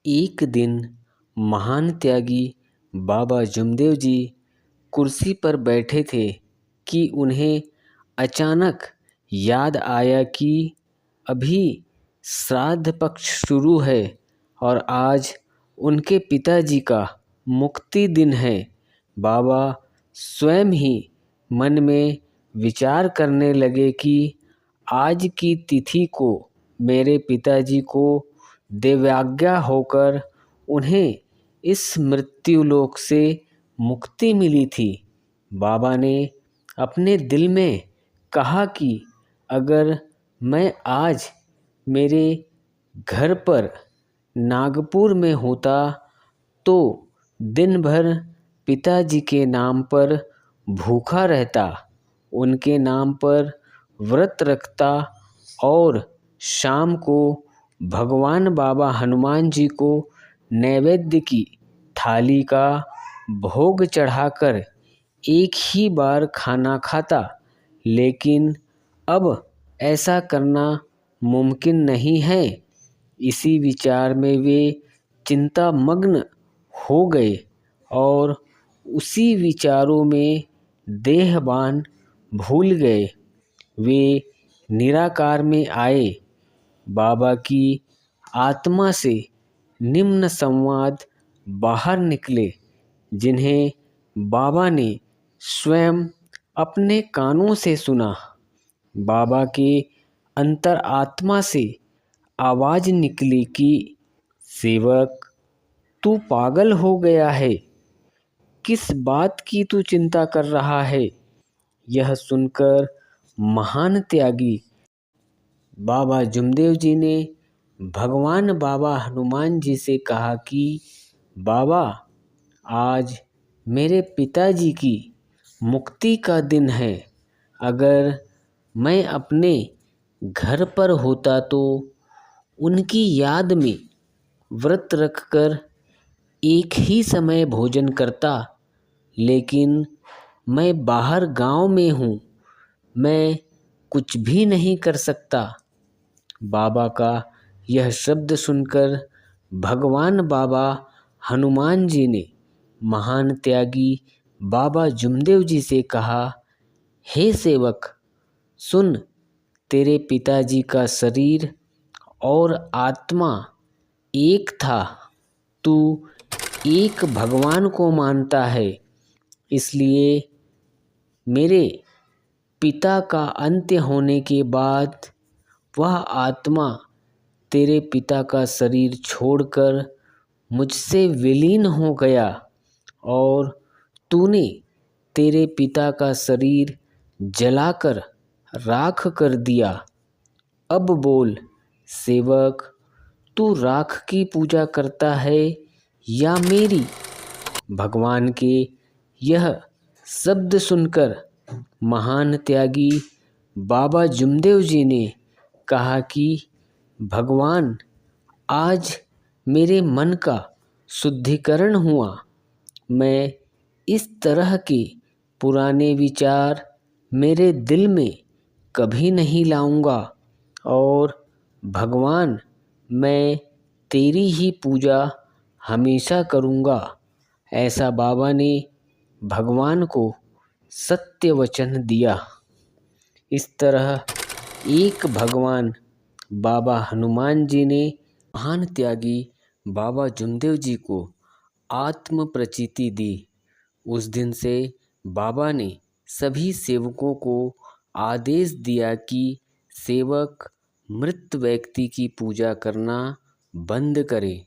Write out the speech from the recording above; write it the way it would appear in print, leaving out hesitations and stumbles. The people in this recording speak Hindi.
एक दिन महान त्यागी बाबा जुमदेव जी कुर्सी पर बैठे थे कि उन्हें अचानक याद आया कि अभी श्राद्ध पक्ष शुरू है और आज उनके पिताजी का मुक्ति दिन है। बाबा स्वयं ही मन में विचार करने लगे कि आज की तिथि को मेरे पिताजी को देवाज्ञा होकर उन्हें इस मृत्युलोक से मुक्ति मिली थी। बाबा ने अपने दिल में कहा कि अगर मैं आज मेरे घर पर नागपुर में होता तो दिन भर पिताजी के नाम पर भूखा रहता, उनके नाम पर व्रत रखता और शाम को भगवान बाबा हनुमान जी को नैवेद्य की थाली का भोग चढ़ाकर एक ही बार खाना खाता। लेकिन अब ऐसा करना मुमकिन नहीं है। इसी विचार में वे चिंतामग्न हो गए और उसी विचारों में देहबान भूल गए। वे निराकार में आए। बाबा की आत्मा से निम्न संवाद बाहर निकले, जिन्हें बाबा ने स्वयं अपने कानों से सुना। बाबा के अंतर आत्मा से आवाज निकली कि सेवक, तू पागल हो गया है, किस बात की तू चिंता कर रहा है। यह सुनकर महान त्यागी बाबा जुमदेव जी ने भगवान बाबा हनुमान जी से कहा कि बाबा, आज मेरे पिताजी की मुक्ति का दिन है। अगर मैं अपने घर पर होता तो उनकी याद में व्रत रखकर एक ही समय भोजन करता, लेकिन मैं बाहर गांव में हूँ, मैं कुछ भी नहीं कर सकता। बाबा का यह शब्द सुनकर भगवान बाबा हनुमान जी ने महान त्यागी बाबा जुमदेव जी से कहा, हे सेवक, सुन, तेरे पिताजी का शरीर और आत्मा एक था। तू एक भगवान को मानता है, इसलिए मेरे पिता का अंत्य होने के बाद वह आत्मा तेरे पिता का शरीर छोड़कर मुझसे विलीन हो गया और तूने तेरे पिता का शरीर जलाकर राख कर दिया। अब बोल सेवक, तू राख की पूजा करता है या मेरी। भगवान के यह शब्द सुनकर महान त्यागी बाबा जुमदेव जी ने कहा कि भगवान, आज मेरे मन का शुद्धिकरण हुआ। मैं इस तरह के पुराने विचार मेरे दिल में कभी नहीं लाऊंगा और भगवान, मैं तेरी ही पूजा हमेशा करूंगा। ऐसा बाबा ने भगवान को सत्य वचन दिया। इस तरह एक भगवान बाबा हनुमान जी ने महान त्यागी बाबा जुमदेव जी को आत्म प्रचिति दी। उस दिन से बाबा ने सभी सेवकों को आदेश दिया कि सेवक मृत व्यक्ति की पूजा करना बंद करें।